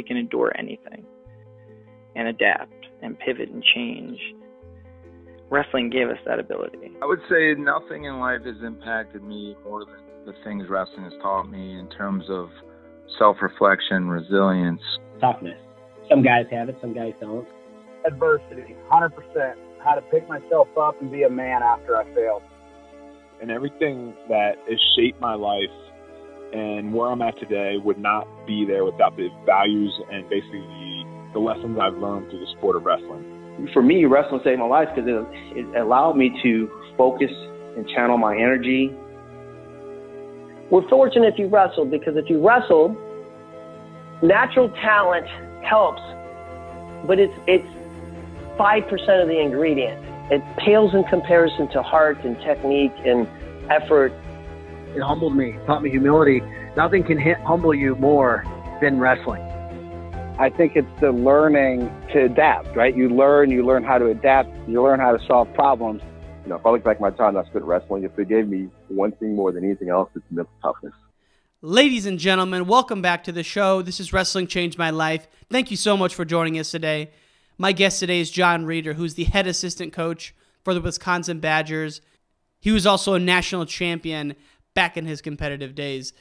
we can endure anything and adapt and pivot and change. Wrestling gave us that ability. I would say nothing in life has impacted me more than the things wrestling has taught me in terms of self-reflection, resilience. Toughness. Some guys have it, some guys don't. Adversity, 100%. How to pick myself up and be a man after I failed. And everything that has shaped my life and where I'm at today would not be there without the values and basically the lessons I've learned through the sport of wrestling. For me, wrestling saved my life because it allowed me to focus and channel my energy. We're fortunate if you wrestled, because if you wrestled, natural talent helps, but it's 5% of the ingredient. It pales in comparison to heart and technique and effort. It humbled me, taught me humility. Nothing can humble you more than wrestling. I think it's the learning to adapt, right? You learn how to adapt, you learn how to solve problems. You know, if I look back at my time I spent wrestling, if it gave me one thing more than anything else, it's mental toughness. Ladies and gentlemen, welcome back to the show. This is Wrestling Changed My Life. Thank you so much for joining us today. My guest today is Jon Reader, who's the head assistant coach for the Wisconsin Badgers. He was also a national champion back in his competitive days.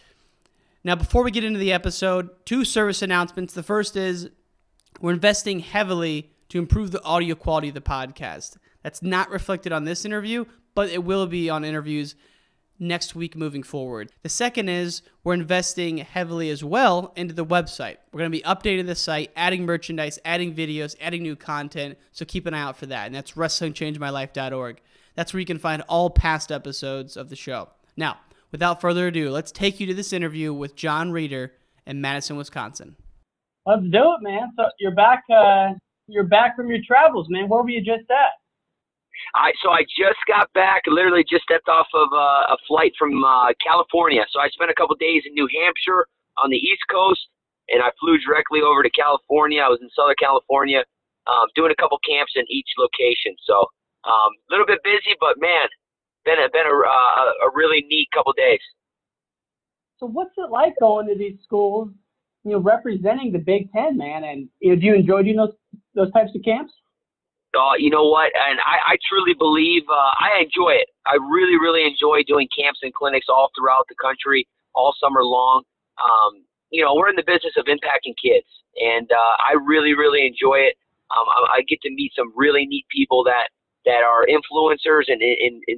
Now, before we get into the episode, 2 service announcements. The first is we're investing heavily to improve the audio quality of the podcast. That's not reflected on this interview, but it will be on interviews next week moving forward. The second is we're investing heavily as well into the website. We're going to be updating the site, adding merchandise, adding videos, adding new content, so keep an eye out for that. And that's wrestlingchangemylife.org. That's where you can find all past episodes of the show. Now, without further ado, let's take you to this interview with Jon Reader in Madison, Wisconsin. Let's do it, man. So you're back from your travels, man. Where were you just at? So I just got back, literally just stepped off of a flight from California. So I spent a couple days in New Hampshire on the East Coast, and I flew directly over to California. I was in Southern California, doing a couple camps in each location. So a little bit busy, but man, been a really neat couple days. So what's it like going to these schools, representing the Big Ten, man? And do you enjoy doing those types of camps? You know what? And I truly believe I enjoy it. I really, really enjoy doing camps and clinics all throughout the country, all summer long. We're in the business of impacting kids, and I really, really enjoy it. I get to meet some really neat people that are influencers and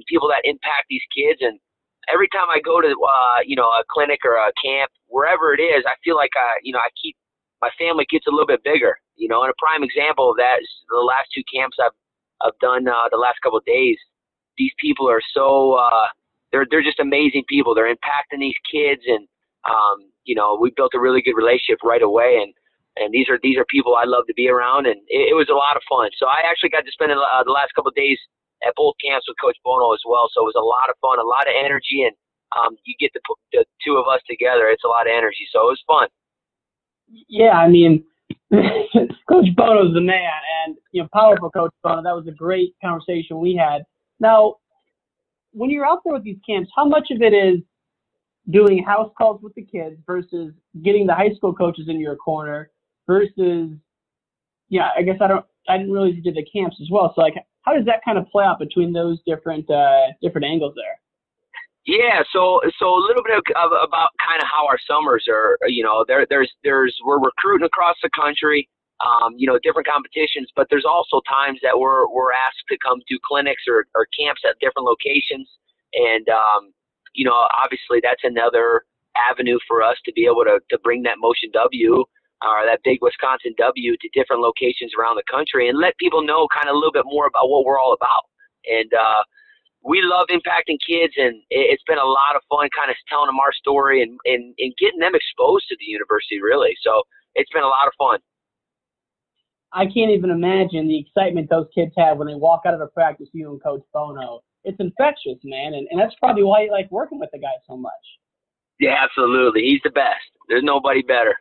people that impact these kids. And every time I go to a clinic or a camp, wherever it is, I feel like my family gets a little bit bigger. And a prime example of that is the last 2 camps I've done the last couple of days. These people are so they're just amazing people. They're impacting these kids, and we built a really good relationship right away. And these are people I love to be around, and it was a lot of fun. So I actually got to spend the last couple of days at both camps with Coach Bono as well. So it was a lot of fun, a lot of energy, and you get to put the 2 of us together. It's a lot of energy, so it was fun. Yeah, I mean, Coach Bono's the man, and powerful Coach Bono. That was a great conversation we had. Now, when you're out there with these camps, how much of it is doing house calls with the kids versus getting the high school coaches in your corner versus, I guess I didn't realize you did the camps as well. So how does that kind of play out between those different angles there? Yeah, so a little bit about kind of how our summers are. We're recruiting across the country, different competitions, but there's also times that we're asked to come to clinics or camps at different locations, and obviously that's another avenue for us to be able to bring that Motion W or that big Wisconsin W to different locations around the country and let people know kind of a little bit more about what we're all about. And we love impacting kids, and it's been a lot of fun kind of telling them our story and getting them exposed to the university, really. So it's been a lot of fun. I can't even imagine the excitement those kids have when they walk out of a practice, you and Coach Bono. It's infectious, man, and that's probably why you like working with the guy so much. Yeah, absolutely. He's the best. There's nobody better.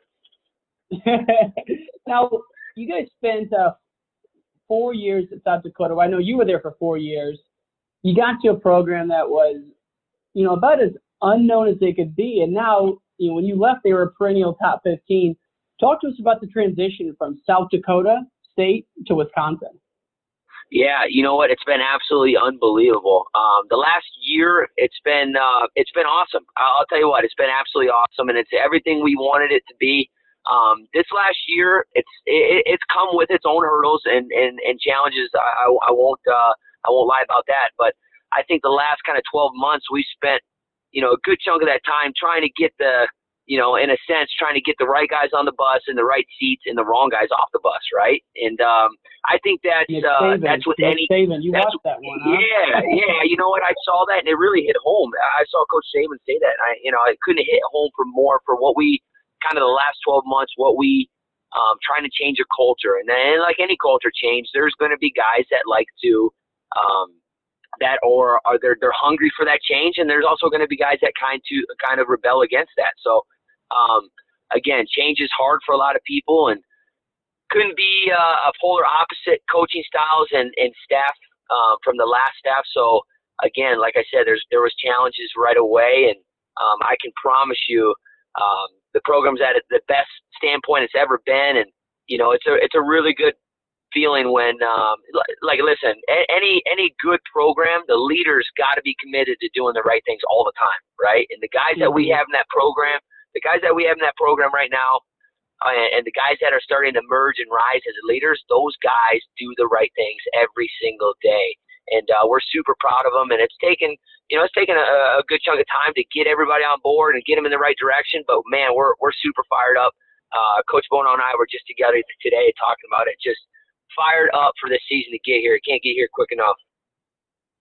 Now, you guys spent 4 years at South Dakota. I know you were there for 4 years. You got to a program that was, about as unknown as they could be. And now, when you left, they were a perennial top 15. talk to us about the transition from South Dakota State to Wisconsin. Yeah, you know what? It's been absolutely unbelievable. The last year, it's been awesome. I'll tell you what, it's been absolutely awesome, and it's everything we wanted it to be. This last year, it's come with its own hurdles and challenges. I won't lie about that. But I think the last kind of 12 months, we spent, a good chunk of that time trying to get in a sense, trying to get the right guys on the bus and the right seats and the wrong guys off the bus, right? And I think that's with any. You watched that one, huh? Yeah. You know what? I saw that and it really hit home. I saw Coach Saban say that. And I couldn't hit home for what we kind of the last 12 months, what we trying to change a culture. And then, like any culture change, there's going to be guys that like to they're hungry for that change, and there's also going to be guys that kind of rebel against that. So again, change is hard for a lot of people, and couldn't be a polar opposite coaching styles and staff from the last staff. So again, like I said, there was challenges right away, and I can promise you the program's at the best standpoint it's ever been, and it's a really good feeling when listen, any good program, the leaders got to be committed to doing the right things all the time, right? And the guys that we have in that program right now, and the guys that are starting to emerge and rise as leaders, those guys do the right things every single day, and we're super proud of them. And it's taken a good chunk of time to get everybody on board and get them in the right direction, but man, we're super fired up. Coach Bono and I were just together today talking about it, just fired up for this season to get here. It can't get here quick enough.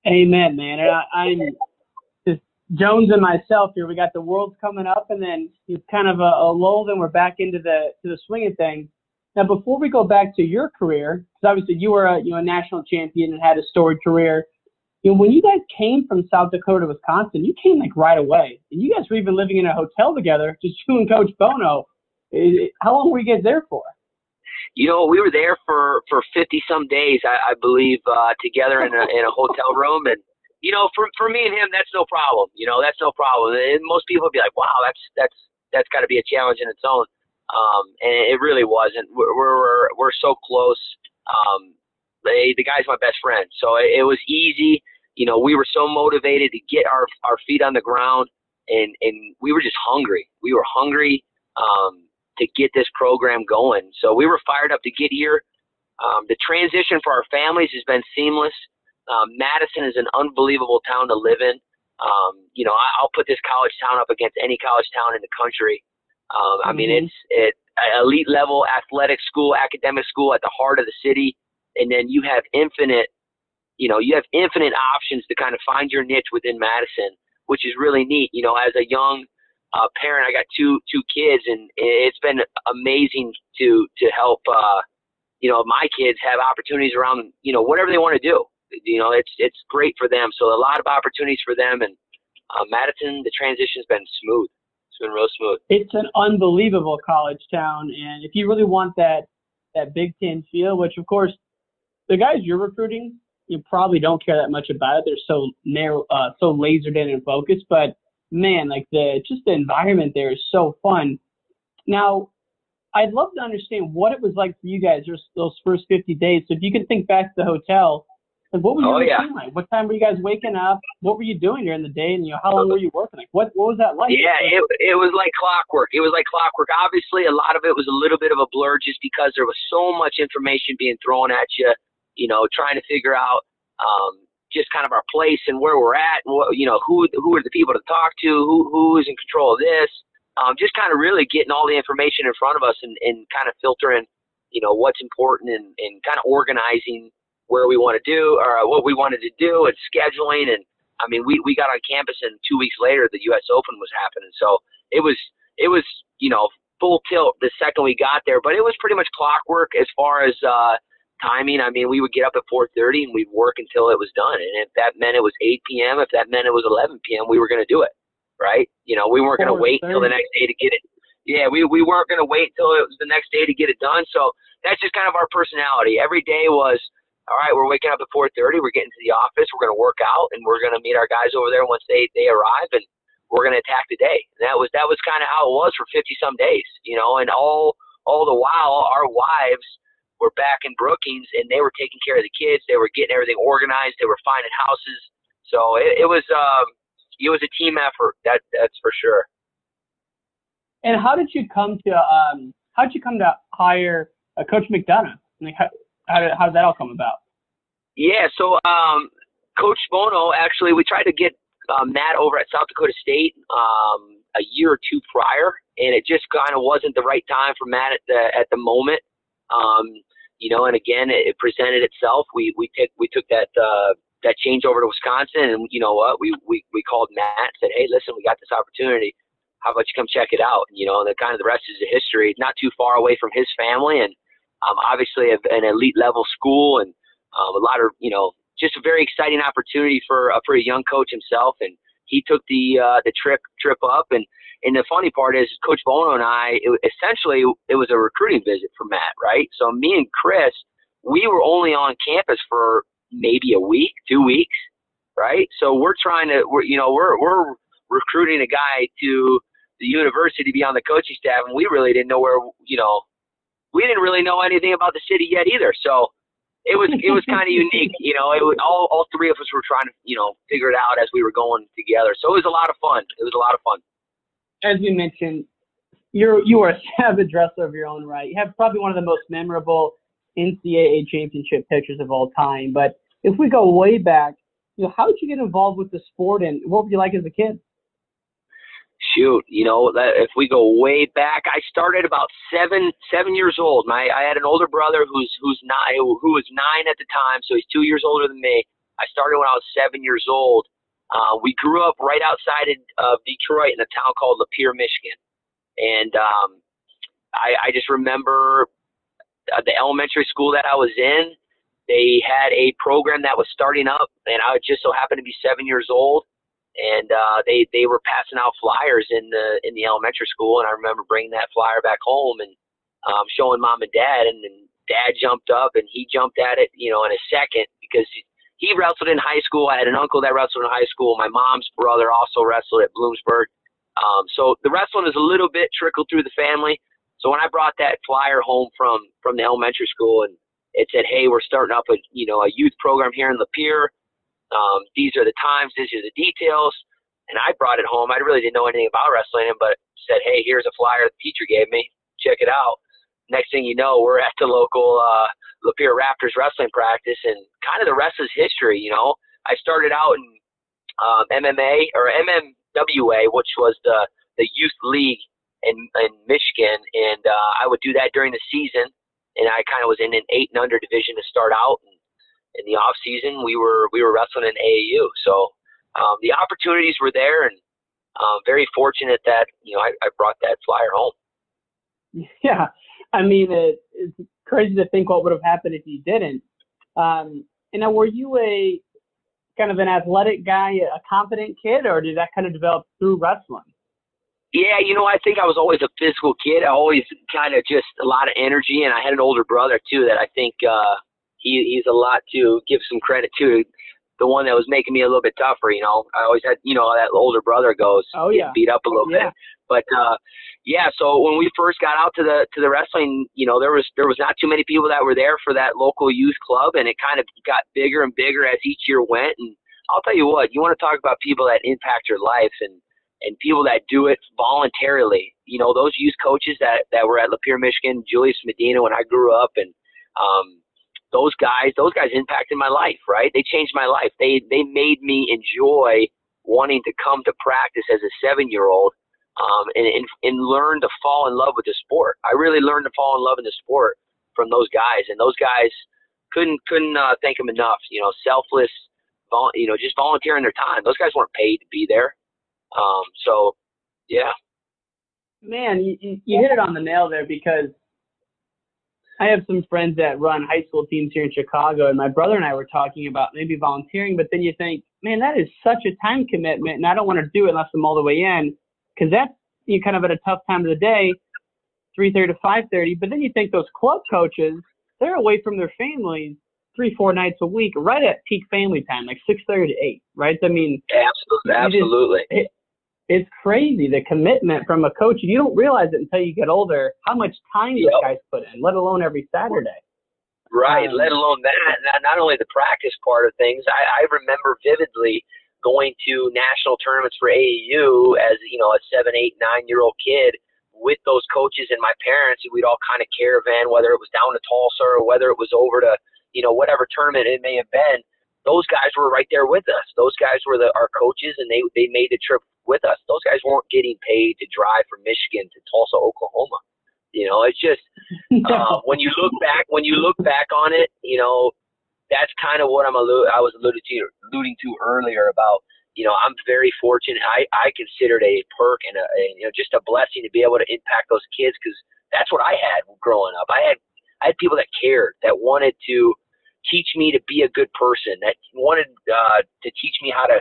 Amen, man. And I'm just Jones and myself here. We got the Worlds coming up, and then it's kind of a lull. Then we're back into the swing of things. Now, before we go back to your career, because obviously you were a national champion and had a storied career. When you guys came from South Dakota, Wisconsin, you came like right away, and you guys were even living in a hotel together, just you and Coach Bono. How long were you guys there for? We were there for 50-some days, I believe, together in a hotel room. And, for me and him, that's no problem. That's no problem. And most people would be like, wow, that's got to be a challenge in its own. And it really wasn't. We're so close. The guy's my best friend. So it was easy. We were so motivated to get our feet on the ground, and we were just hungry. We were hungry to get this program going. So we were fired up to get here. The transition for our families has been seamless. Madison is an unbelievable town to live in. I'll put this college town up against any college town in the country. I mean, it's elite level athletic school, academic school at the heart of the city. And then you have infinite options to kind of find your niche within Madison, which is really neat. As a young parent, I got two kids, and it's been amazing to help my kids have opportunities around whatever they want to do. It's great for them. So a lot of opportunities for them, and Madison, the transition's been smooth. It's been real smooth. It's an unbelievable college town, and if you really want that Big Ten feel, which of course the guys you're recruiting, you probably don't care that much about it. They're so narrow, so lasered in and focused, but man, like the environment there is so fun. Now, I'd love to understand what it was like for you guys those first 50 days. So if you can think back to the hotel, like what was your routine like? What time were you guys waking up? What were you doing during the day? And how long were you working? Like what was that like? Yeah, it was like clockwork. It was like clockwork. Obviously, a lot of it was a little bit of a blur just because there was so much information being thrown at you. Trying to figure out just kind of our place and where we're at, and who are the people to talk to, who is in control of this. Just kind of really getting all the information in front of us and kind of filtering, what's important and kind of organizing where we want to do or what we wanted to do and scheduling. And I mean, we got on campus and 2 weeks later, the U.S. Open was happening. So it was, full tilt the second we got there, but it was pretty much clockwork as far as, timing. I mean, we would get up at 4:30 and we'd work until it was done. And if that meant it was 8 p.m., if that meant it was 11 p.m., we were going to do it, right? We weren't going to wait until the next day to get it. Yeah, we weren't going to wait until it was the next day to get it done. So that's just kind of our personality. Every day was, all right, we're waking up at 4:30, we're getting to the office, we're going to work out, and we're going to meet our guys over there once they arrive, and we're going to attack the day. And that was kind of how it was for 50-some days, and all all the while our wives were back in Brookings, and they were taking care of the kids. They were getting everything organized. They were finding houses. So it was a team effort. That's for sure. And how did you come to hire Coach McDonough? Like how did that all come about? Yeah, so Coach Bono, actually, we tried to get Matt over at South Dakota State a year or two prior, and it just kind of wasn't the right time for Matt at the moment. And again, it presented itself. We took that change over to Wisconsin, and you know what? We called Matt and said, hey, listen, we got this opportunity. How about you come check it out? And the kind of the rest is history. Not too far away from his family, and obviously an elite level school, and a lot of just a very exciting opportunity for a pretty young coach himself. And he took the trip up, and the funny part is Coach Bono and I, it was a recruiting visit for Matt, right? So me and Chris, we were only on campus for maybe a week, 2 weeks, right? So we're recruiting a guy to the university to be on the coaching staff, and we really didn't know we didn't really know anything about the city yet either. So it was kind of unique. It was all three of us were trying to figure it out as we were going together. So it was a lot of fun. As we mentioned, you are a savage wrestler of your own right. You have probably one of the most memorable NCAA championship pictures of all time. But if we go way back, how did you get involved with the sport, and what were you like as a kid? Shoot, if we go way back, I started about 7 years old. I had an older brother who was 9 at the time, so he's 2 years older than me. I started when I was 7 years old. We grew up right outside of Detroit in a town called Lapeer, Michigan. And I just remember the elementary school that I was in, they had a program that was starting up, and I just so happened to be 7 years old. And they were passing out flyers in the elementary school, and I remember bringing that flyer back home and showing Mom and Dad, and then Dad jumped up and he jumped at it, in a second, because he wrestled in high school. I had an uncle that wrestled in high school. My mom's brother also wrestled at Bloomsburg. So the wrestling is a little bit trickled through the family. So when I brought that flyer home from the elementary school, and it said, hey, we're starting up a youth program here in Lapeer. These are the times, these are the details. And I brought it home. I really didn't know anything about wrestling, but said, hey, here's a flyer the teacher gave me. Check it out. Next thing you know, we're at the local Lapeer Raptors wrestling practice, and kind of the rest is history. I started out in MMA or MMWA, which was the youth league in Michigan, and I would do that during the season. And I kind of was in an 8 and under division to start out. And in the off season, we were wrestling in AAU. So the opportunities were there, and very fortunate that I brought that flyer home. Yeah, I mean it's crazy to think what would have happened if you didn't. And now, were you a kind of an athletic guy, a confident kid, or did that kind of develop through wrestling? Yeah, I think I was always a physical kid. I always kind of just a lot of energy, and I had an older brother too that I think he's a lot to give some credit to. The one that was making me a little bit tougher, I always had, how that older brother goes, beat up a little bit. But so when we first got out to the wrestling, there was not too many people that were there for that local youth club, and it kind of got bigger and bigger as each year went. And I'll tell you what, you want to talk about people that impact your life and people that do it voluntarily. Those youth coaches that were at Lapeer, Michigan, Julius Medina when I grew up, and those guys impacted my life, right? They changed my life. They made me enjoy wanting to come to practice as a 7-year-old, and learn to fall in love with the sport. I really learned to fall in love in the sport from those guys, and those guys couldn't thank them enough. Selfless, just volunteering their time. Those guys weren't paid to be there. So yeah. Man, you hit it on the nail there, because I have some friends that run high school teams here in Chicago, and my brother and I were talking about maybe volunteering, but then you think, man, that is such a time commitment, and I don't want to do it unless I'm all the way in, because that's kind of at a tough time of the day, 3:30 to 5:30. But then you think those club coaches, they're away from their families 3-4 nights a week, right at peak family time, like 6:30 to 8, right? I mean, absolutely. it's crazy, the commitment from a coach. You don't realize it until you get older, how much time these guys put in, let alone every Saturday. Right, let alone that. Not only the practice part of things, I remember vividly going to national tournaments for AAU as, a 7, 8, 9-year-old kid with those coaches and my parents. We'd all kind of caravan, whether it was down to Tulsa or whether it was over to, whatever tournament it may have been. Those guys were right there with us. Those guys were our coaches, and they made the trip with us. Those guys weren't getting paid to drive from Michigan to Tulsa, Oklahoma. It's just when you look back on it, that's kind of what I was alluding to earlier about. I'm very fortunate. I consider it a perk and just a blessing to be able to impact those kids, because that's what I had growing up. I had people that cared, that wanted to teach me to be a good person, that wanted to teach me how to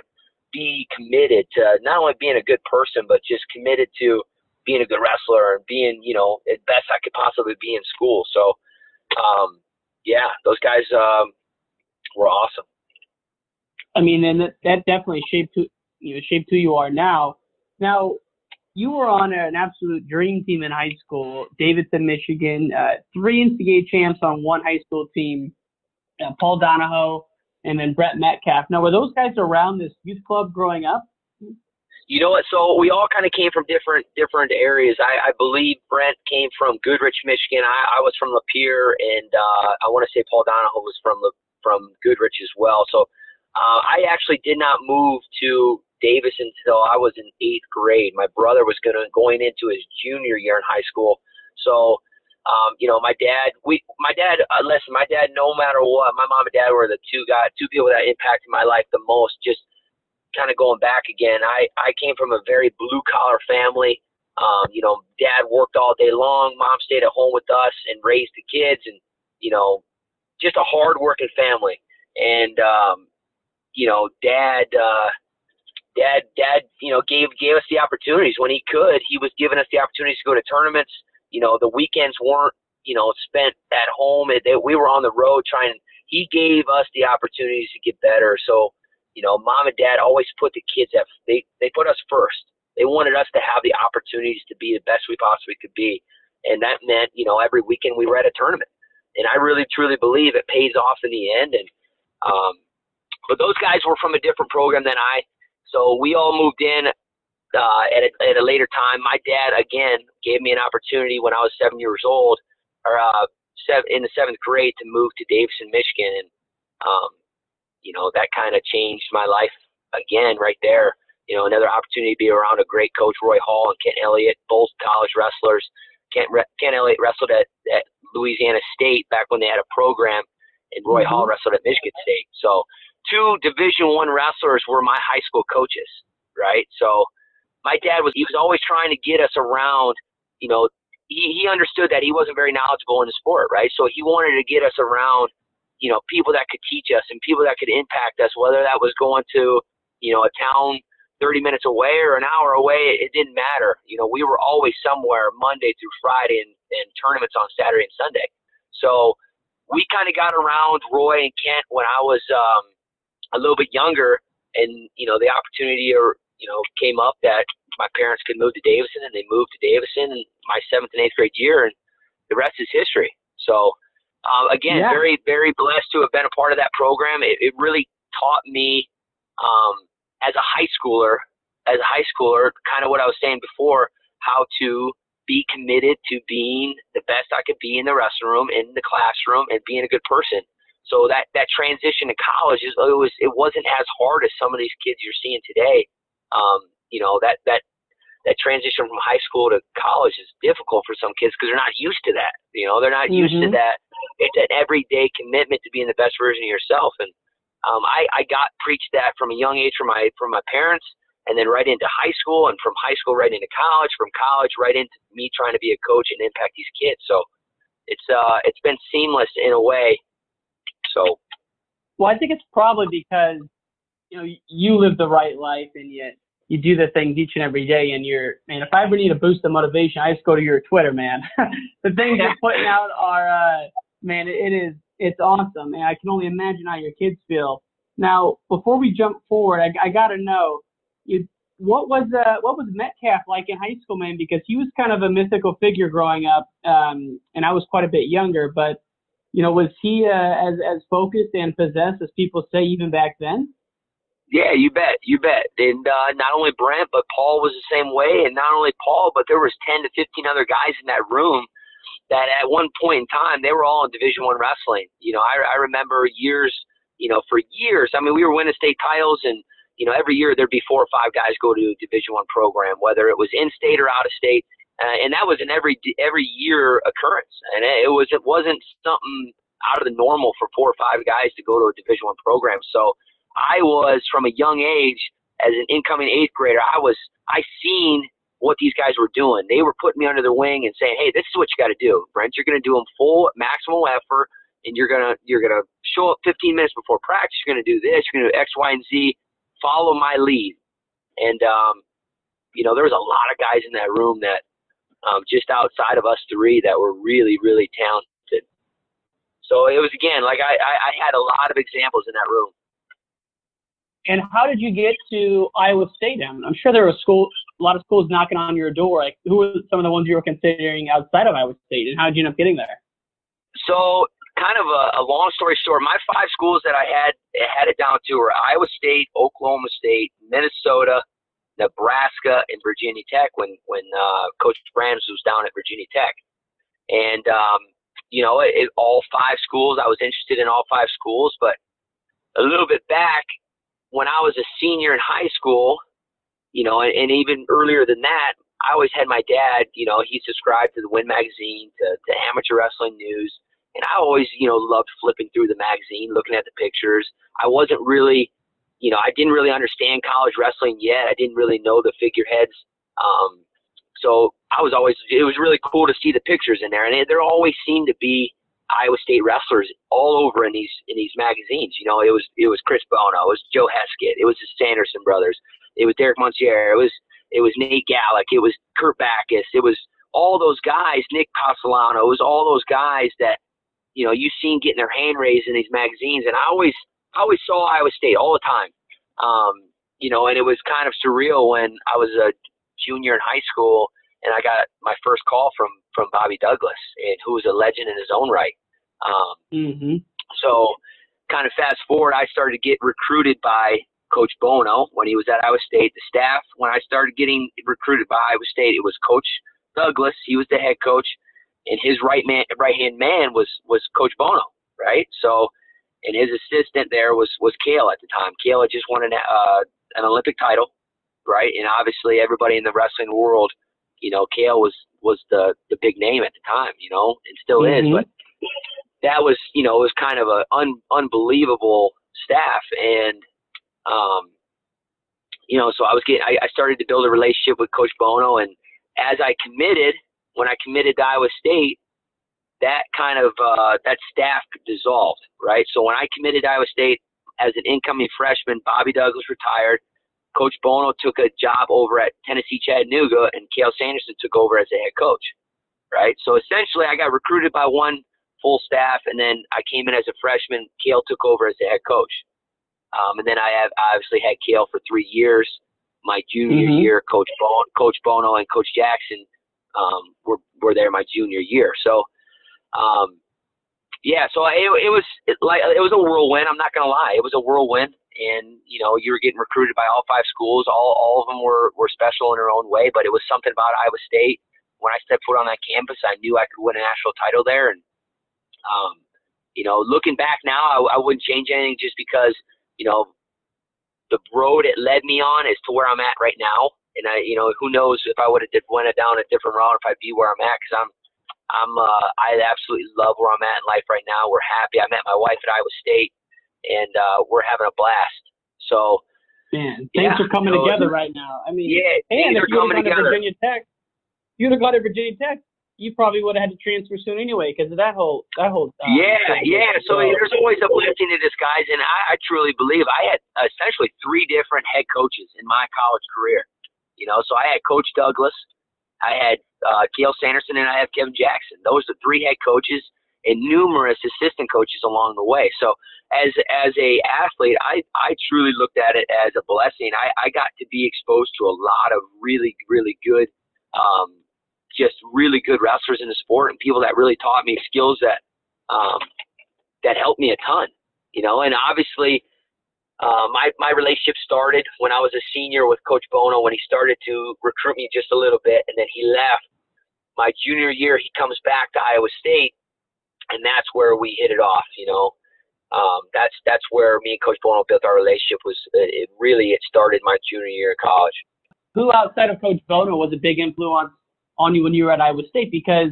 be committed to not only being a good person, but just committed to being a good wrestler and being, as best I could possibly be in school. So, those guys were awesome. I mean, and that definitely shaped who you are now. Now, you were on an absolute dream team in high school, Davidson, Michigan, 3 NCAA champs on 1 high school team, Paul Donahoe, and then Brett Metcalf. Now, were those guys around this youth club growing up? You know what? So we all kind of came from different areas. I believe Brent came from Goodrich, Michigan. I was from Lapeer, and I want to say Paul Donahoe was from Goodrich as well. So I actually did not move to Davis until I was in 8th grade. My brother was going into his junior year in high school. So, my dad, no matter what, my mom and dad were the two people that impacted my life the most. Just kind of going back again, I came from a very blue collar family. Dad worked all day long. Mom stayed at home with us and raised the kids, and, just a hard working family. And, Dad, gave us the opportunities when he could. He was giving us the opportunities to go to tournaments. The weekends weren't, spent at home. We were on the road he gave us the opportunities to get better. So, Mom and Dad always put the kids they put us first. They wanted us to have the opportunities to be the best we possibly could be. And that meant, every weekend we were at a tournament. And I really, truly believe it pays off in the end. And, but those guys were from a different program than so we all moved in at a later time. My dad, again, gave me an opportunity when I was 7 years old, or in the 7th grade, to move to Davidson, Michigan. And, that kind of changed my life again right there. Another opportunity to be around a great coach, Roy Hall and Kent Elliott, both college wrestlers. Kent Elliott wrestled at Louisiana State back when they had a program, and Roy Hall wrestled at Michigan State. So 2 Division I wrestlers were my high school coaches, right? So my dad was always trying to get us around. He understood that he wasn't very knowledgeable in the sport, right? So he wanted to get us around, people that could teach us and people that could impact us, whether that was going to, a town 30 minutes away or an hour away. It didn't matter. We were always somewhere Monday through Friday and tournaments on Saturday and Sunday. So we kind of got around Roy and Kent when I was a little bit younger, and, the opportunity came up that my parents could move to Davidson, and they moved to Davidson in my 7th and 8th grade year, and the rest is history. So, again, very, very blessed to have been a part of that program. It really taught me, as a high schooler, kind of what I was saying before, how to be committed to being the best I could be in the wrestling room, in the classroom, and being a good person. So that transition to college it wasn't as hard as some of these kids you're seeing today. That transition from high school to college is difficult for some kids because they're not used to that. They're not used to that. It's an everyday commitment to being the best version of yourself. And I got preached that from a young age from my parents, and then right into high school, and from high school right into college, from college right into me trying to be a coach and impact these kids. So it's been seamless in a way. So, well, I think it's probably because you live the right life, and yet you do the things each and every day. And if I ever need a boost of motivation, I just go to your Twitter, man. The things you're putting out are, man, it's awesome, and I can only imagine how your kids feel. Now, before we jump forward, I got to know, what was Metcalf like in high school, man? Because he was kind of a mythical figure growing up, and I was quite a bit younger. But was he as focused and possessed as people say even back then? Yeah, you bet. And not only Brent, but Paul was the same way. And not only Paul, but there was 10 to 15 other guys in that room that at one point in time, they were all in Division I wrestling. I remember years, for years. I mean, we were winning state titles, and, every year there'd be 4 or 5 guys go to a Division I program, whether it was in-state or out-of-state. And that was an every year occurrence. And it wasn't something out of the normal for 4 or 5 guys to go to a Division I program. So I was, from a young age, as an incoming 8th grader, I seen what these guys were doing. They were putting me under their wing and saying, hey, this is what you got to do, Brent. You're going to do them full maximum effort, and you're gonna show up 15 minutes before practice. You're going to do this. You're going to do X, Y, and Z. Follow my lead. And there was a lot of guys in that room that just outside of us 3 that were really, really talented. So it was, again, like I had a lot of examples in that room. And how did you get to Iowa State? I'm sure there were a lot of schools knocking on your door. Like, who were some of the ones you were considering outside of Iowa State, and how did you end up getting there? So, kind of a long story short, my 5 schools that I had it down to were Iowa State, Oklahoma State, Minnesota, Nebraska, and Virginia Tech when Coach Brands was down at Virginia Tech. And, all 5 schools, I was interested in all 5 schools, but a little bit back, when I was a senior in high school, and even earlier than that, I always had my dad, he subscribed to the Win magazine, to Amateur Wrestling News, and I always, loved flipping through the magazine, looking at the pictures. I wasn't really, I didn't really understand college wrestling yet. I didn't really know the figureheads. So it was really cool to see the pictures in there, and there always seemed to be Iowa State wrestlers all over in these magazines. It was Chris Bono, it was Joe Heskett, it was the Sanderson brothers, it was Derek Monsier, it was Nate Gallick, it was Kurt Backus, it was all those guys, Nick Castellano, it was all those guys that you've seen getting their hand raised in these magazines, and I always saw Iowa State all the time. And it was kind of surreal when I was a junior in high school and I got my first call from Bobby Douglas, and who was a legend in his own right. So kind of fast forward, I started to get recruited by Coach Bono when he was at Iowa State. The staff, when I started getting recruited by Iowa State, it was Coach Douglas. He was the head coach, and his right-hand man was Coach Bono, right? So, and his assistant there was Kale at the time. Kale had just won an Olympic title, right? And obviously everybody in the wrestling world, Kale was the big name at the time, and still is. But that was, it was kind of an unbelievable staff. And, so I started to build a relationship with Coach Bono. And as when I committed to Iowa State, that kind of, that staff dissolved, right? So when I committed to Iowa State as an incoming freshman, Bobby Douglas retired. Coach Bono took a job over at Tennessee Chattanooga, and Cale Sanderson took over as the head coach, right? So essentially, I got recruited by one full staff, and then I came in as a freshman. Cale took over as the head coach. And then I obviously had Cale for 3 years. My junior year, Coach Bono and Coach Jackson were there my junior year. So, so it was a whirlwind. I'm not going to lie. It was a whirlwind. And, you were getting recruited by all 5 schools. All of them were special in their own way, but it was something about Iowa State. When I stepped foot on that campus, I knew I could win a national title there. And, looking back now, I wouldn't change anything just because, the road it led me on is to where I'm at right now. And who knows if I would have went down a different route, if I'd be where I'm at, because I absolutely love where I'm at in life right now. We're happy. I met my wife at Iowa State, and we're having a blast. So, man, things are coming together right now. I mean, things are coming together. If you'd have gone to Virginia Tech, you probably would have had to transfer soon anyway because of that whole. So there's always a blessing in disguise, and I truly believe I had essentially 3 different head coaches in my college career. So I had Coach Douglas, I had Cale Sanderson, and I had Kevin Jackson. Those are 3 head coaches, and numerous assistant coaches along the way. So as a athlete, I truly looked at it as a blessing. I got to be exposed to a lot of really, really good, just really good wrestlers in the sport, and people that really taught me skills that helped me a ton, you know. And obviously, my relationship started when I was a senior with Coach Bono, when he started to recruit me just a little bit, and then he left. My junior year, he comes back to Iowa State, and that's where we hit it off, you know. That's where me and Coach Bono built our relationship. It started my junior year in college. Who outside of Coach Bono was a big influence on you when you were at Iowa State? Because,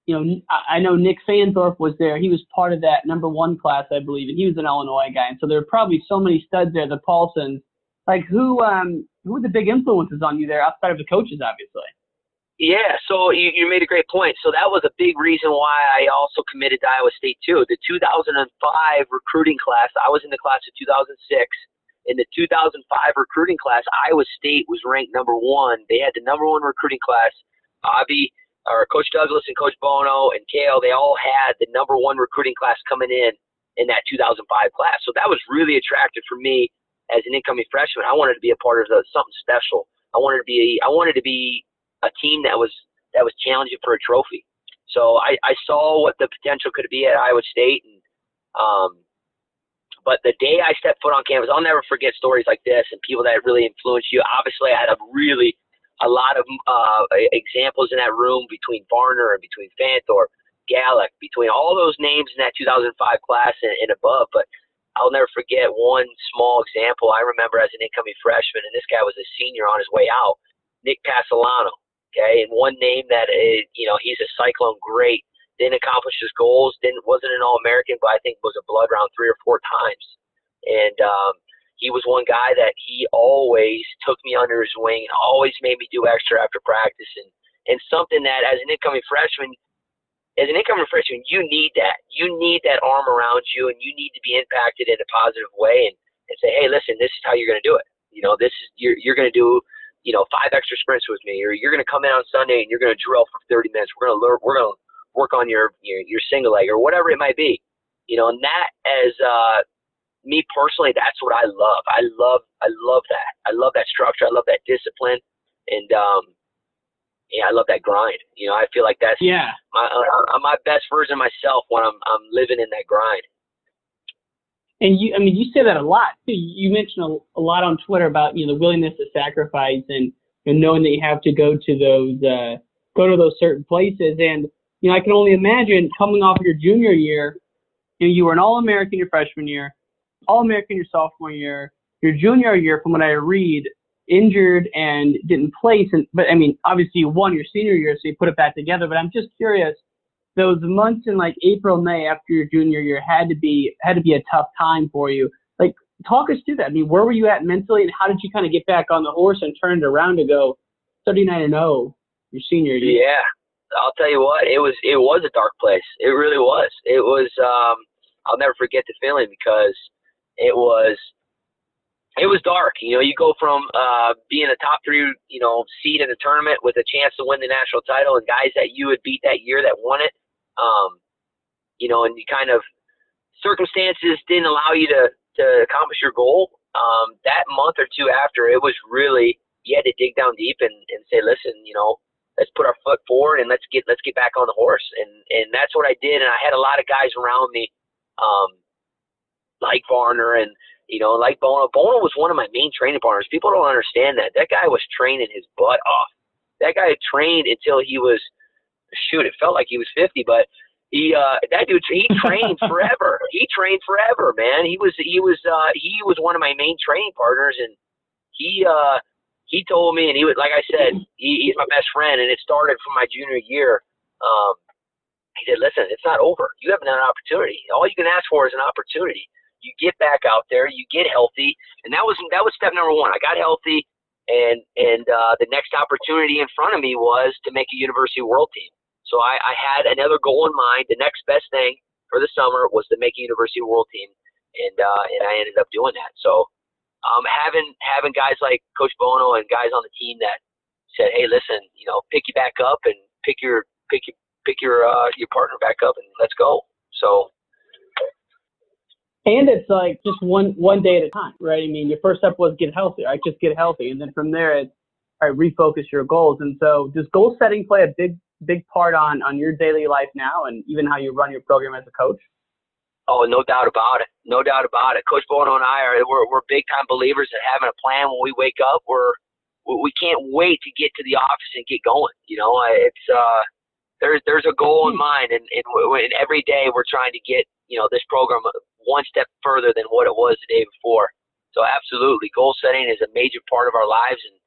you know, I know Nick Fanthorpe was there. He was part of that #1 class, I believe, and he was an Illinois guy. And so there were probably so many studs there, the Paulsons. Like, who were the big influences on you there outside of the coaches, obviously? Yeah, so you made a great point. So that was a big reason why I also committed to Iowa State too. The 2005 recruiting class, I was in the class of 2006. In the 2005 recruiting class, Iowa State was ranked #1. They had the #1 recruiting class. Coach Douglas and Coach Bono and Kale, they all had the #1 recruiting class coming in that 2005 class. So that was really attractive for me as an incoming freshman. I wanted to be a part of something special. I wanted to be a team that was challenging for a trophy. So I saw what the potential could be at Iowa State, and but the day I stepped foot on campus, I'll never forget stories like this and people that really influenced you. Obviously, I had a lot of examples in that room between Varner and between Fanthorpe, Gallick, between all those names in that 2005 class and above. But I'll never forget one small example. I remember as an incoming freshman, and this guy was a senior on his way out, Nick Castellano. Okay, and one name that he's a Cyclone great. Didn't accomplish his goals. Wasn't an All-American, but I think was a blood round 3 or 4 times. And he was one guy that he always took me under his wing and always made me do extra after practice. And something that as an incoming freshman, you need that. You need that arm around you, and you need to be impacted in a positive way and say, hey, listen, this is how you're going to do it. You know, you're going to do 5 extra sprints with me, or you're going to come in on Sunday and you're going to drill for 30 minutes. We're going to work on your single leg or whatever it might be, and that as me personally, that's what I love. I love that. I love that structure. I love that discipline. And, I love that grind. I feel like that's my best version of myself when I'm living in that grind. And you say that a lot too. You mentioned a lot on Twitter about, the willingness to sacrifice and knowing that you have to go to those certain places. And, I can only imagine coming off of your junior year, you were an All-American your freshman year, All-American your sophomore year, your junior year, from what I read, injured and didn't place. But obviously you won your senior year, so you put it back together. But I'm just curious, those months in like April, May after your junior year had to be a tough time for you. Like, talk us through that. Where were you at mentally, and how did you kind of get back on the horse and turn it around to go 39-0 your senior year? Yeah. I'll tell you what, it was a dark place. It really was. It was, I'll never forget the feeling because it was dark. You go from, being a top 3, seed in the tournament with a chance to win the national title and guys that you had beat that year that won it. And you kind of, circumstances didn't allow you to accomplish your goal. That month or two after, it was really, you had to dig down deep and say, listen, let's put our foot forward and let's get back on the horse. And that's what I did. And I had a lot of guys around me, like Varner and, like Bono. Bono was one of my main training partners. People don't understand that. That guy was training his butt off. That guy had trained until he was, it felt like he was 50, but he trained forever. He trained forever, man. He was one of my main training partners, and he told me, and he was, like I said, he's my best friend, and it started from my junior year. He said, listen, it's not over. You have an opportunity. All you can ask for is an opportunity. You get back out there, you get healthy, and that was step number 1. I got healthy, and the next opportunity in front of me was to make a university world team. So I had another goal in mind. The next best thing for the summer was to make a university world team, and I ended up doing that. So having guys like Coach Bono and guys on the team that said, hey, listen, pick you back up and pick your pick your partner back up and let's go. So. And it's like just one day at a time, right? I mean, your first step was get healthy, right? Just get healthy. And then from there, it's, all right, refocus your goals. And so does goal setting play a big part on your daily life now and even how you run your program as a coach? Oh, no doubt about it. No doubt about it. Coach Bono and I we're big time believers in having a plan when we wake up. We can't wait to get to the office and get going. You know, it's there's a goal in mind, and every day we're trying to get, you know, this program one step further than what it was the day before. So absolutely, goal setting is a major part of our lives, and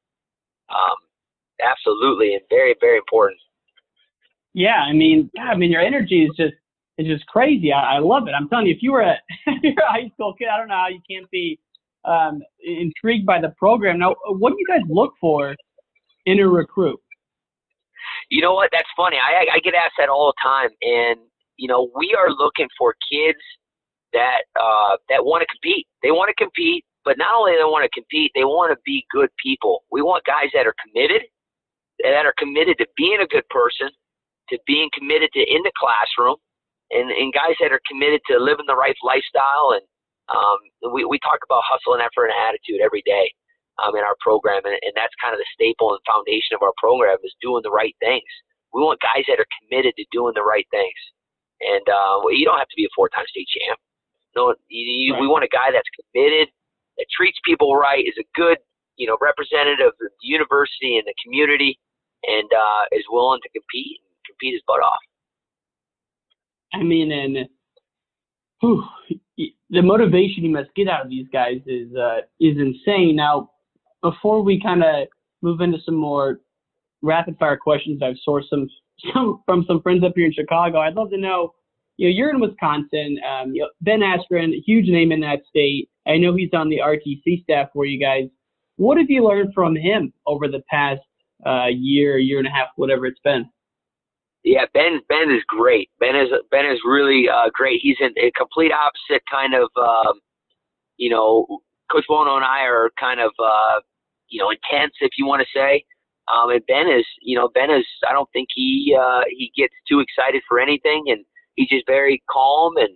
absolutely, and very, very important. Yeah, I mean, your energy is just crazy. I love it. I'm telling you, if you're a high school kid, I don't know how you can't be intrigued by the program. Now, what do you guys look for in a recruit? You know what? That's funny. I get asked that all the time, and you know, we are looking for kids that want to compete. They want to compete, but not only do they want to compete, they want to be good people. We want guys that are committed to being a good person, to being committed to in the classroom, and guys that are committed to living the right lifestyle. And we talk about hustle and effort and attitude every day in our program, and that's kind of the staple and foundation of our program is doing the right things. We want guys that are committed to doing the right things. And you don't have to be a 4-time state champ. No, we want a guy that's committed, that treats people right, is a good, you know, representative of the university and the community, and is willing to compete his butt off. I mean, and the motivation you must get out of these guys is insane. Now, before we kind of move into some more rapid fire questions, I've sourced some from some friends up here in Chicago. I'd love to know, you know, you're in Wisconsin. Ben Askren, a huge name in that state. I know he's on the RTC staff for you guys. What have you learned from him over the past year and a half, whatever it's been? Yeah, Ben is great. Ben is really great. He's in a complete opposite kind of, you know, Coach Bono and I are kind of, you know, intense, if you want to say. And Ben is, I don't think he gets too excited for anything, and he's just very calm, and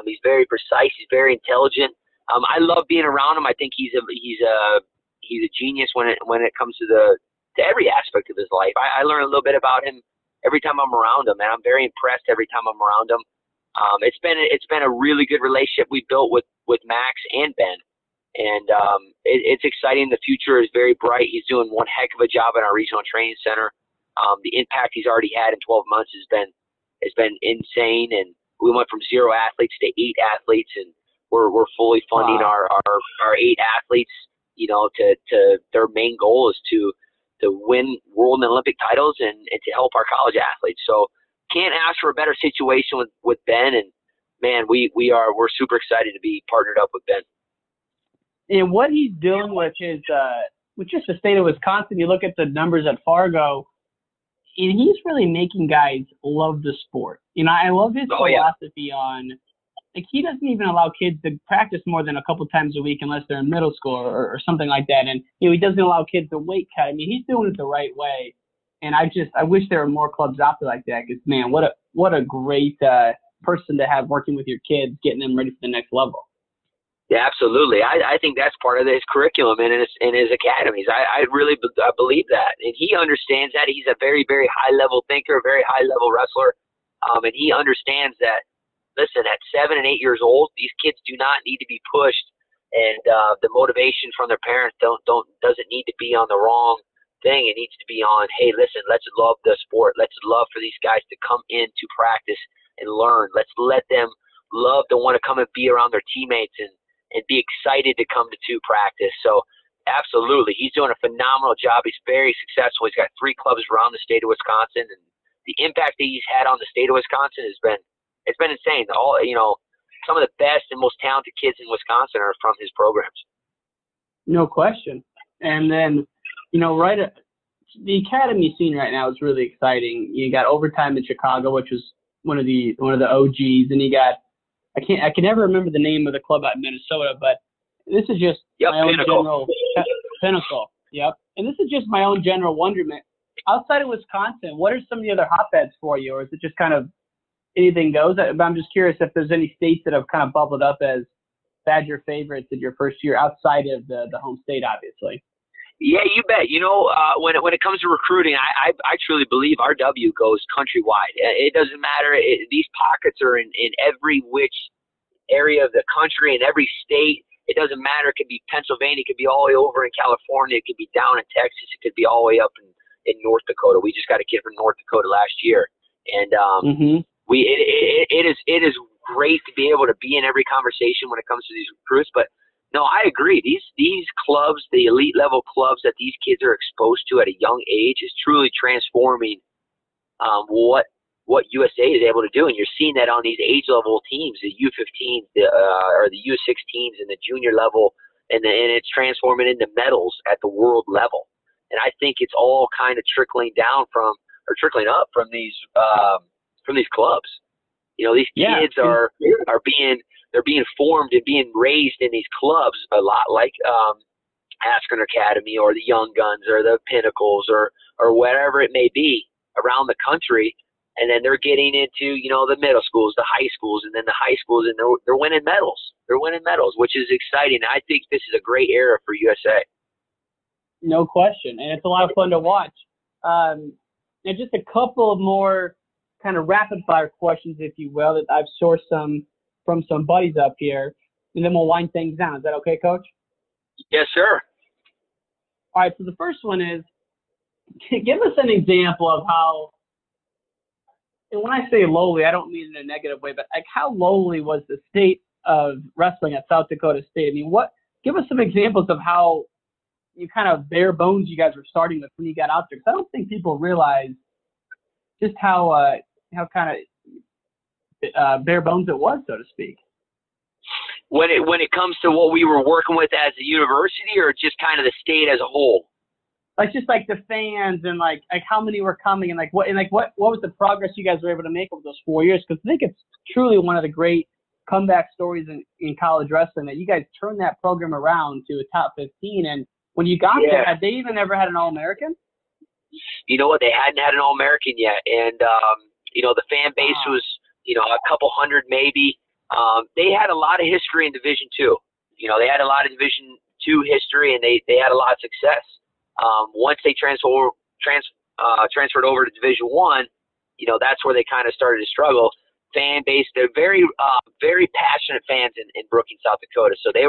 he's very precise. He's very intelligent. I love being around him. I think he's a genius when it comes to every aspect of his life. I learn a little bit about him every time I'm around him, and I'm very impressed every time I'm around him. It's been a really good relationship we built with Max and Ben. And it's exciting. The future is very bright. He's doing one heck of a job in our regional training center. The impact he's already had in 12 months has been insane. And we went from 0 athletes to 8 athletes, and we're fully funding our 8 athletes. You know, to their main goal is to win world and Olympic titles and to help our college athletes. So can't ask for a better situation with Ben. And man, we're super excited to be partnered up with Ben. And what he's doing with just the state of Wisconsin, you look at the numbers at Fargo, and he's really making guys love the sport. You know, I love his philosophy on, like, he doesn't even allow kids to practice more than a couple times a week unless they're in middle school or something like that. And, you know, he doesn't allow kids to weight cut. I mean, he's doing it the right way. And I wish there were more clubs out there like that, because, man, what a great person to have working with your kids, getting them ready for the next level. Yeah, absolutely. I think that's part of his curriculum and in his academies. I really believe that. And he understands that. He's a very, very high-level thinker, a very high-level wrestler. And he understands that, listen, at 7 and 8 years old, these kids do not need to be pushed. And the motivation from their parents doesn't need to be on the wrong thing. It needs to be on, hey, listen, let's love the sport. Let's love for these guys to come into practice and learn. Let's let them love to want to come and be around their teammates and be excited to come to practice. So absolutely, he's doing a phenomenal job. He's very successful. He's got 3 clubs around the state of Wisconsin, and the impact that he's had on the state of Wisconsin it's been insane. Some of the best and most talented kids in Wisconsin are from his programs. No question. And then, you know, the academy scene right now is really exciting. You got Overtime in Chicago, which was one of the OGs, and you got, I can never remember the name of the club out in Minnesota, but this is just my own general Pinnacle. Yep. And this is just my own general wonderment. outside of Wisconsin, what are some of the other hotbeds for you, or is it just kind of anything goes? I'm just curious if there's any states that have kind of bubbled up as Badger favorites in your first year outside of the home state, obviously. Yeah, you bet. When it comes to recruiting, I truly believe RW goes countrywide. It doesn't matter. These pockets are in every which area of the country, in every state. It doesn't matter. It could be Pennsylvania. It could be all the way over in California. It could be down in Texas. It could be all the way up in North Dakota. We just got a kid from North Dakota last year, and it is great to be able to be in every conversation when it comes to these recruits. But no, I agree. These clubs, the elite level clubs that these kids are exposed to at a young age, is truly transforming what USA is able to do, and you're seeing that on these age level teams, the U15s, or the U16s, and the junior level, and it's transforming into medals at the world level. And I think it's all kind of trickling up from these clubs. These kids are being formed and being raised in these clubs a lot like Askren Academy or the Young Guns or the Pinnacles or whatever it may be around the country. And then they're getting into, the middle schools, the high schools, and then the high schools, and they're winning medals. They're winning medals, which is exciting. I think this is a great era for USA. No question. And it's a lot of fun to watch. And just a couple of more kind of rapid fire questions, if you will, that I've sourced from some buddies up here, and then we'll wind things down. Is that okay, Coach? Yes, sir. All right. So the first one is, give us an example of how, and when I say lowly, I don't mean in a negative way, but like how lowly was the state of wrestling at South Dakota State? I mean, give us some examples of how you kind of bare bones you guys were starting with when you got out there. Because I don't think people realize just how kind of bare bones it was, so to speak. When it comes to what we were working with as a university, or just kind of the state as a whole? Like just like the fans and like how many were coming and what was the progress you guys were able to make over those 4 years? Because I think it's truly one of the great comeback stories in college wrestling that you guys turned that program around to a top 15. And when you got there, had they even ever had an All-American? You know what? They hadn't had an All-American yet, and the fan base was a couple hundred maybe. They had a lot of history in Division II. They had a lot of Division II history, and they had a lot of success. Once they transferred over to Division I, that's where they kind of started to struggle. Fan base, they're very passionate fans in Brookings, South Dakota. So they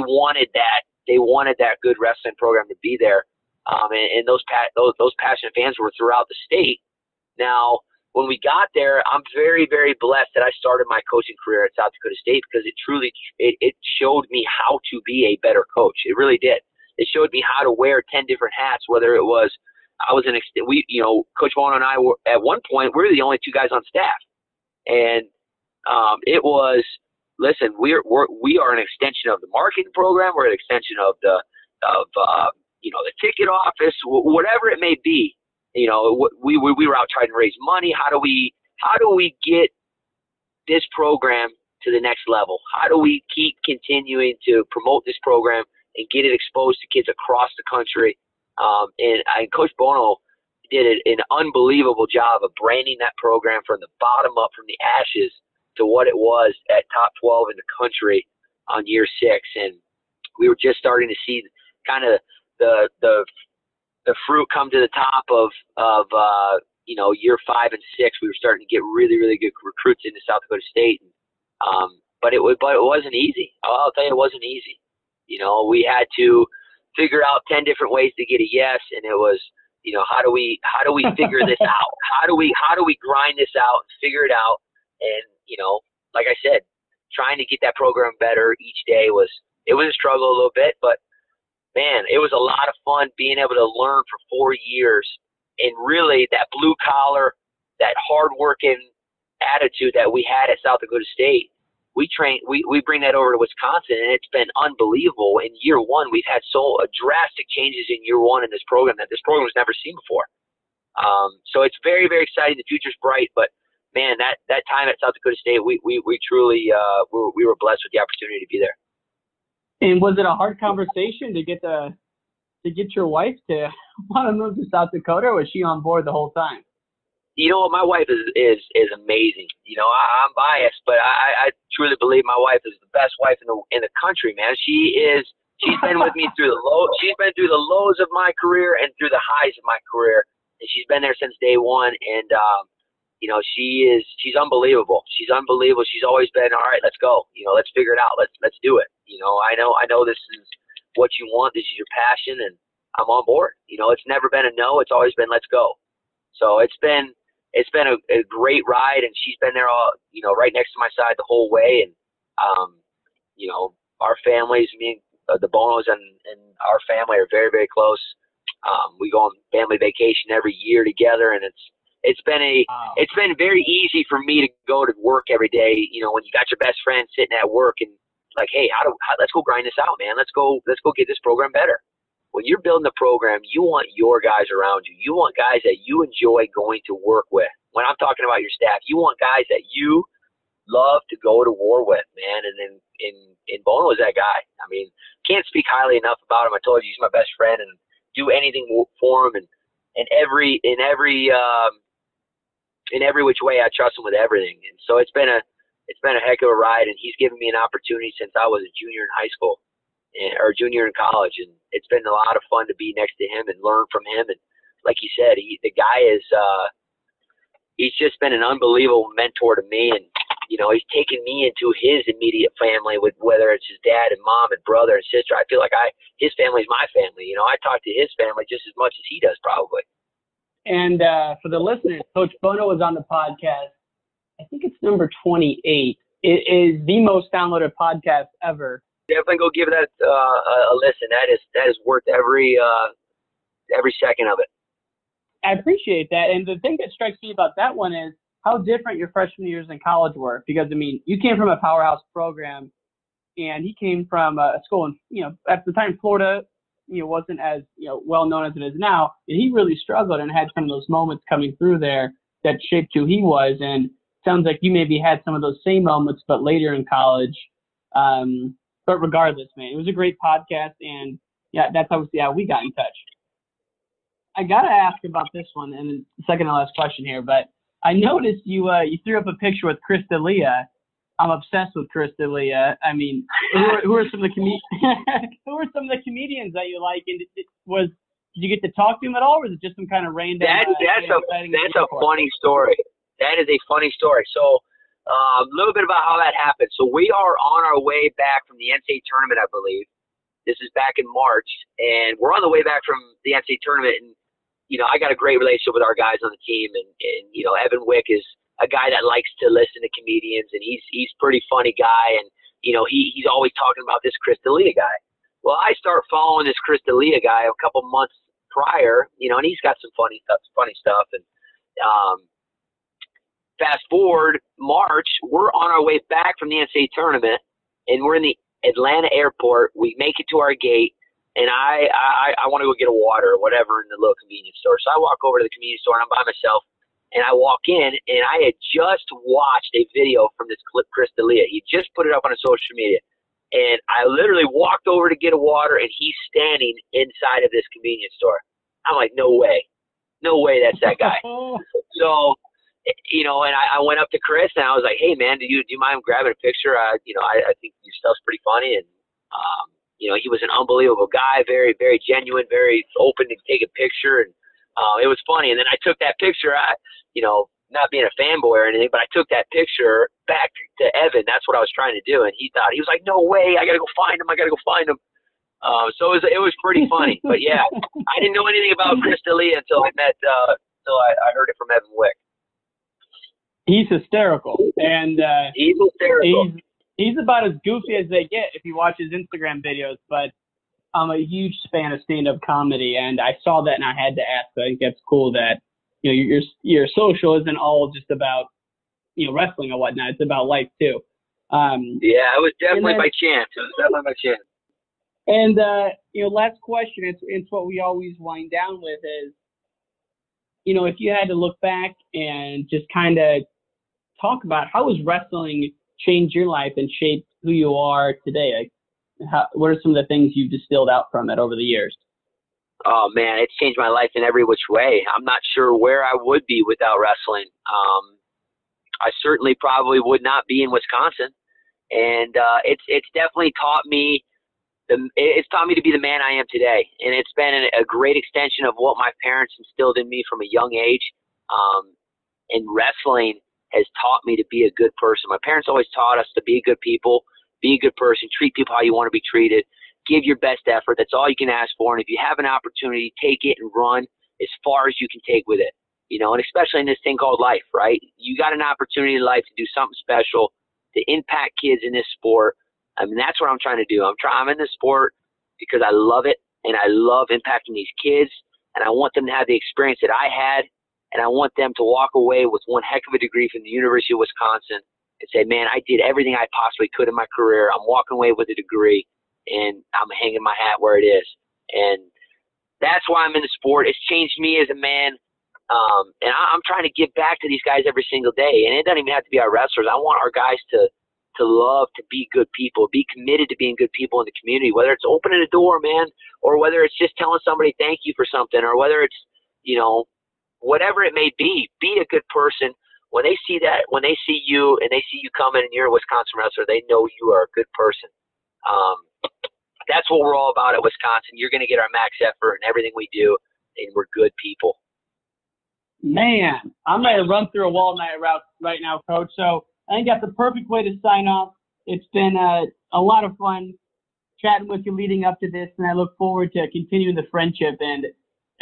wanted that good wrestling program to be there. And those passionate fans were throughout the state. Now, when we got there, I'm very, very blessed that I started my coaching career at South Dakota State, because it showed me how to be a better coach. It really did. It showed me how to wear 10 different hats, whether it was Coach Bono and I were at one point, we were the only two guys on staff. And it was, listen, we are an extension of the marketing program. We're an extension of the ticket office, whatever it may be. We were out trying to raise money. How do we get this program to the next level? How do we keep continuing to promote this program and get it exposed to kids across the country? And Coach Bono did an unbelievable job of branding that program from the bottom up, from the ashes to what it was at top 12 in the country on year 6. And we were just starting to see kind of the fruit come to the top of year 5 and 6. We were starting to get really, really good recruits into South Dakota State. But it wasn't easy. I'll tell you, it wasn't easy. We had to figure out 10 different ways to get a yes, and it was, how do we figure this out? How do we grind this out and figure it out? And like I said, trying to get that program better each day was a struggle a little bit, but man, it was a lot of fun being able to learn for 4 years, and really that blue collar, that hard working attitude that we had at South Dakota State. We bring that over to Wisconsin, and it's been unbelievable. In year 1, we've had drastic changes in year 1 in this program that this program has never seen before. So it's very, very exciting. The future's bright, but man, that time at South Dakota State, we truly we were blessed with the opportunity to be there. And was it a hard conversation to get the to get your wife to want to move to South Dakota, or was she on board the whole time? You know what? My wife is amazing. You know, I'm biased, but I truly believe my wife is the best wife in the country, man. She's been with me through the low. She's been through the lows of my career and through the highs of my career, and she's been there since day one. And you know, she's unbelievable. She's unbelievable. She's always been, all right, let's go. You know, let's figure it out. Let's do it. You know, I know this is what you want. This is your passion, and I'm on board. You know, it's never been a no. It's always been let's go. So it's been a great ride, and she's been there all, you know, right next to my side the whole way. And you know, our families, me and the Bonos and our family are very, very close. We go on family vacation every year together, and it's been very easy for me to go to work every day. You know, when you got your best friend sitting at work and like, hey, let's go grind this out, man. Let's go get this program better. When you're building the program, you want your guys around you. You want guys that you enjoy going to work with. When I'm talking about your staff, you want guys that you love to go to war with, man. And then in Bono is that guy. I mean, can't speak highly enough about him. I told you he's my best friend, and do anything for him. And in every which way, I trust him with everything. And so it's been a heck of a ride, and he's given me an opportunity since I was a junior in high school or junior in college, and it's been a lot of fun to be next to him and learn from him. And like you said, the guy is he's just been an unbelievable mentor to me, and you know, he's taken me into his immediate family, with whether it's his dad and mom and brother and sister. I feel like his family's my family. You know, I talk to his family just as much as he does, probably. And for the listeners, Coach Bono was on the podcast. I think it's number 28. It is the most downloaded podcast ever. Definitely go give that a listen. That is worth every second of it. I appreciate that. And the thing that strikes me about that one is how different your freshman years in college were. Because, I mean, you came from a powerhouse program, and he came from a school in, you know, at the time Florida, you know, wasn't as, you know, well known as it is now. And he really struggled and had some of those moments coming through there that shaped who he was. And it sounds like you maybe had some of those same moments, but later in college. But regardless, man, it was a great podcast, and yeah, that's obviously how we got in touch. I gotta ask about this one, and the second to last question here, but I noticed you threw up a picture with Chris Dlia. I'm obsessed with Chris D'Elia. I mean, who are some of the who are some of the comedians that you like? And did you get to talk to him at all, or was it just some kind of random? That's a funny story. That is a funny story. So a little bit about how that happened. So we are on our way back from the NCAA tournament, I believe. This is back in March, and we're on the way back from the NCAA tournament. And you know, I got a great relationship with our guys on the team, and you know, Evan Wick is a guy that likes to listen to comedians, and he's pretty funny guy, and you know, he's always talking about this Chris D'Elia guy. Well, I start following this Chris D'Elia guy a couple months prior, you know, and he's got some funny stuff. And fast forward March, we're on our way back from the NCAA tournament, and we're in the Atlanta airport. We make it to our gate, and I want to go get a water or whatever in the little convenience store. So I walk over to the convenience store, and I'm by myself. And I walk in, and I had just watched a video from this Chris D'Elia. He just put it up on his social media. And I literally walked over to get a water, and he's standing inside of this convenience store. I'm like, no way. No way that's that guy. So, you know, and I went up to Chris, and I was like, hey, man, do you mind grabbing a picture? I think your stuff's pretty funny. And, you know, he was an unbelievable guy, very, very genuine, very open to take a picture. And it was funny. And then I took that picture, you know, not being a fanboy or anything, but I took that picture back to Evan. That's what I was trying to do. And he was like, no way, I got to go find him. So it was pretty funny. But yeah, I didn't know anything about Chris D'Elia until I heard it from Evan Wick. He's hysterical. And he's hysterical. He's about as goofy as they get if you watch his Instagram videos, but I'm a huge fan of stand-up comedy, and I saw that and I had to ask. I think that's cool that, you know, your social isn't all just about, you know, wrestling or whatnot. It's about life too. Yeah, it was definitely by chance. And you know, last question. It's what we always wind down with is, you know, if you had to look back and just kind of talk about how has wrestling changed your life and shaped who you are today? Like, what are some of the things you've distilled out from it over the years? Oh man, it's changed my life in every which way. I'm not sure where I would be without wrestling. I certainly probably would not be in Wisconsin, and it's definitely taught me to be the man I am today, and it's been a great extension of what my parents instilled in me from a young age. And wrestling has taught me to be a good person. My parents always taught us to be good people, be a good person, treat people how you want to be treated, give your best effort. That's all you can ask for. And if you have an opportunity, take it and run as far as you can take with it. You know, and especially in this thing called life, right? You got an opportunity in life to do something special, to impact kids in this sport. I mean, that's what I'm trying to do. I'm in this sport because I love it, and I love impacting these kids, and I want them to have the experience that I had, and I want them to walk away with one heck of a degree from the University of Wisconsin and say, man, I did everything I possibly could in my career. I'm walking away with a degree, and I'm hanging my hat where it is. And that's why I'm in the sport. It's changed me as a man. And I'm trying to give back to these guys every single day. And it doesn't even have to be our wrestlers. I want our guys to love to be good people, be committed to being good people in the community, whether it's opening a door, man, or whether it's just telling somebody thank you for something, or whether it's, you know, whatever it may be a good person. When they see that, when they see you and they see you coming and you're a Wisconsin wrestler, they know you are a good person. That's what we're all about at Wisconsin. You're going to get our max effort in everything we do, and we're good people. Man, I'm ready to run through a wall night route right now, Coach. So I think that's the perfect way to sign off. It's been a lot of fun chatting with you leading up to this, and I look forward to continuing the friendship. And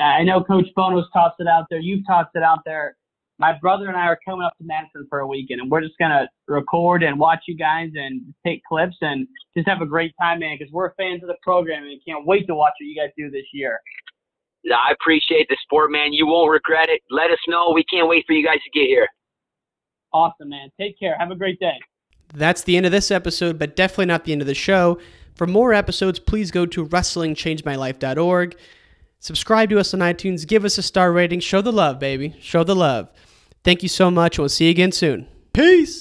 I know Coach Bono's tossed it out there. You've tossed it out there. My brother and I are coming up to Madison for a weekend, and we're just going to record and watch you guys and take clips and just have a great time, man, because we're fans of the program and can't wait to watch what you guys do this year. I appreciate the sport, man. You won't regret it. Let us know. We can't wait for you guys to get here. Awesome, man. Take care. Have a great day. That's the end of this episode, but definitely not the end of the show. For more episodes, please go to wrestlingchangemylife.org. Subscribe to us on iTunes. Give us a star rating. Show the love, baby. Show the love. Thank you so much. We'll see you again soon. Peace.